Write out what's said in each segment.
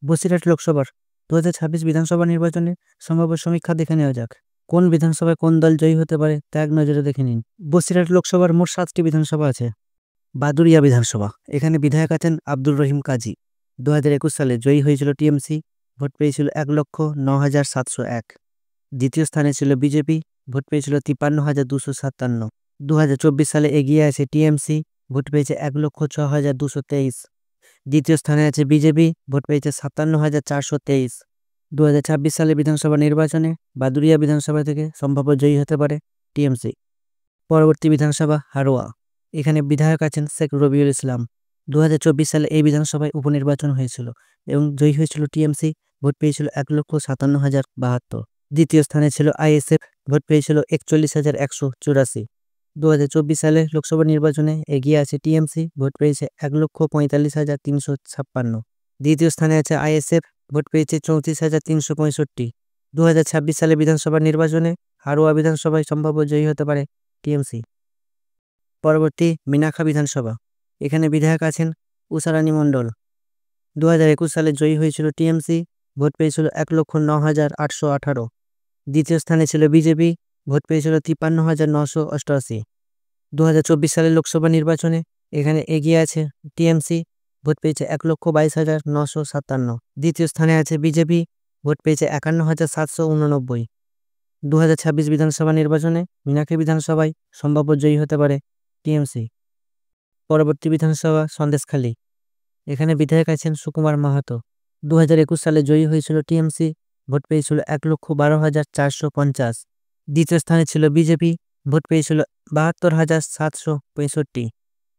বসিরহাট লোকসভার 2026 বিধানসভা নির্বাচনে সম্ভাব্য সমীক্ষা দেখে নেওয়া যাক। কোন বিধানসভায় কোন দল জয়ী হতে পারে তা এক নজরে দেখে নিন। বসিরহাট লোকসভার মোট 7টি বিধানসভা আছে। বাদুড়িয়া বিধানসভা, এখানে বিধায়ক আছেন আব্দুর রহিম কাজী। 2021 সালে জয়ী হয়েছিল টিএমসি, ভোট পেয়েছিল 1,09,701। দ্বিতীয় স্থানে ছিল বিজেপি, ভোট পেয়েছিল 53,257। 2024 সালে এগিয়ে আছে টিএমসি, ভোট পেয়েছে 1,06,223। দ্বিতীয় স্থানে আছে বিজেপি, ভোট পেয়েছে 57,423। 2026 সালে বিধানসভা নির্বাচনে বাদুড়িয়া বিধানসভা থেকে সম্ভাব্য জয়ী হতে পারে টিএমসি। পরবর্তী বিধানসভা হারোয়া, এখানে বিধায়ক আছেন শেখ রবিউল ইসলাম। 2024 সালে এই বিধানসভায় উপনির্বাচন হয়েছিল এবং জয়ী হয়েছিল টিএমসি, ভোট পেয়েছিল 1,57,072। দ্বিতীয় স্থানে ছিল আইএসএফ, ভোট পেয়েছিল 41,184। 2024 সালে লোকসভা নির্বাচনে এগিয়ে আছে টিএমসি, ভোট পেয়েছে 1,45,356। দ্বিতীয় স্থানে আছে আইএসএফ, ভোট পেয়েছে 34,365। 2026 সালে বিধানসভা নির্বাচনে হারোয়া বিধানসভায় সম্ভাব্য জয়ী হতে পারে টিএমসি। পরবর্তী মিনাখা বিধানসভা, এখানে বিধায়ক আছেন উষারানী মণ্ডল। 2021 সালে জয়ী হয়েছিল টিএমসি, ভোট পেয়েছিল 1,09,818। দ্বিতীয় স্থানে ছিল বিজেপি, ভোট পেয়েছিল 53,988। 2024 সালের লোকসভা নির্বাচনে এখানে এগিয়ে আছে টিএমসি, ভোট পেয়েছে 1,22,957। দ্বিতীয় স্থানে আছে বিজেপি, ভোট পেয়েছে 51,789। 2026 বিধানসভা নির্বাচনে মিনাখী বিধানসভায় সম্ভাব্য জয়ী হতে পারে টিএমসি। পরবর্তী বিধানসভা সন্দেশখালী, এখানে বিধায়ক আছেন সুকুমার মাহাতো। 2021 সালে জয়ী হয়েছিল টিএমসি, ভোট পেয়েছিল 1,12,450। দ্বিতীয় স্থানে ছিল বিজেপি, ভোট পেয়েছিল 72,765।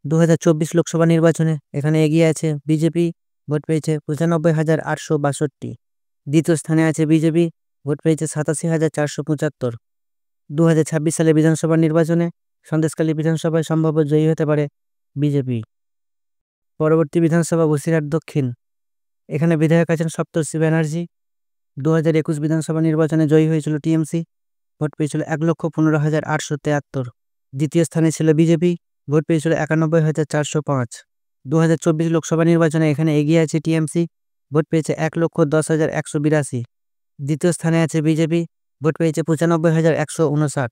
2024 লোকসভা নির্বাচনে এখানে এগিয়ে আছে বিজেপি, ভোট পেয়েছে 95,862। দ্বিতীয় স্থানে আছে বিজেপি, ভোট পেয়েছে 87,475। 2026 সালে বিধানসভা নির্বাচনে সন্দেশখালী বিধানসভায় সম্ভাব্য জয়ী হতে পারে বিজেপি। পরবর্তী বিধানসভা বসিরহাট দক্ষিণ, এখানে বিধায়ক আছেন সপ্তর্ষি ব্যানার্জি। 2021 বিধানসভা নির্বাচনে জয়ী হয়েছিল টিএমসি, ভোট পেয়েছিল 1,15,873। দ্বিতীয় স্থানে ছিল বিজেপি, ভোট পেয়েছিল 91,405। 2024 লোকসভা নির্বাচনে এখানে এগিয়ে আছে টিএমসি, ভোট পেয়েছে 1,10,182। দ্বিতীয় স্থানে আছে বিজেপি, ভোট পেয়েছে 95,159।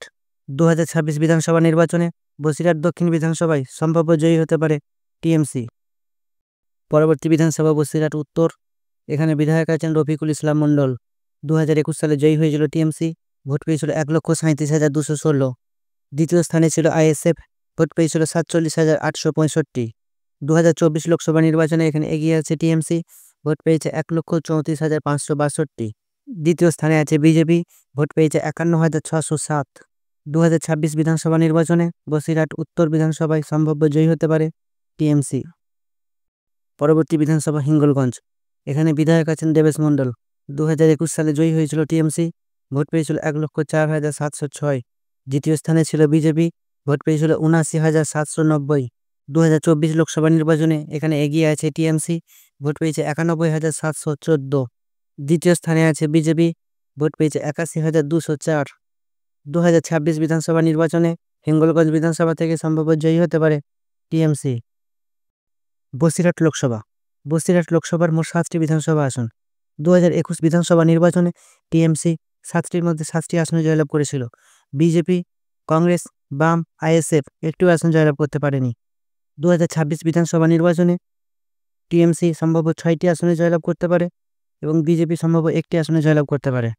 2026 বিধানসভা নির্বাচনে বসিরহাট দক্ষিণ বিধানসভায় সম্ভাব্য জয়ী হতে পারে টিএমসি। পরবর্তী বিধানসভা বসিরহাট উত্তর, এখানে বিধায়ক আছেন রফিকুল ইসলাম মণ্ডল। 2021 সালে জয়ী হয়েছিল টিএমসি, ভোট পেয়েছিল 1,37,216। দ্বিতীয় স্থানে ছিল আইএসএফ, ভোট পেয়েছিল 47,865। 2024 লোকসভা নির্বাচনে এখানে এগিয়ে আছে টিএমসি, ভোট পেয়েছে 1,34,562। দ্বিতীয় স্থানে আছে বিজেপি, ভোট পেয়েছে 51,607। 2026 বিধানসভা নির্বাচনে বসিরহাট উত্তর বিধানসভায় সম্ভাব্য জয়ী হতে পারে টিএমসি। পরবর্তী বিধানসভা হিঙ্গলগঞ্জ, এখানে বিধায়ক আছেন দেবেশ মণ্ডল। 2021 সালে জয়ী হয়েছিল টিএমসি, ভোট পেয়েছিল 1,04,706। দ্বিতীয় স্থানে ছিল বিজেপি, ভোট পেয়েছিল 79,790। 2024 লোকসভা নির্বাচনে এখানে এগিয়ে আছে টিএমসি, ভোট পেয়েছে 91,714। দ্বিতীয় স্থানে আছে বিজেপি, ভোট পেয়েছে 81,204। 2026 বিধানসভা নির্বাচনে হিঙ্গলগঞ্জ বিধানসভা থেকে সম্ভাব্য জয়ী হতে পারে টিএমসি। বসিরহাট লোকসভা, বসিরহাট লোকসভার মোট 7টি বিধানসভা আসন। 2021 বিধানসভা নির্বাচনে টিএমসি 7টির মধ্যে 7টি আসনে জয়লাভ করেছিল। বিজেপি, কংগ্রেস, বাম, আইএসএফ একটিও আসন জয়লাভ করতে পারেনি। 2026 বিধানসভা নির্বাচনে টিএমসি সম্ভাব্য 6টি আসনে জয়লাভ করতে পারে এবং বিজেপি সম্ভাব্য 1টি আসনে জয়লাভ করতে পারে।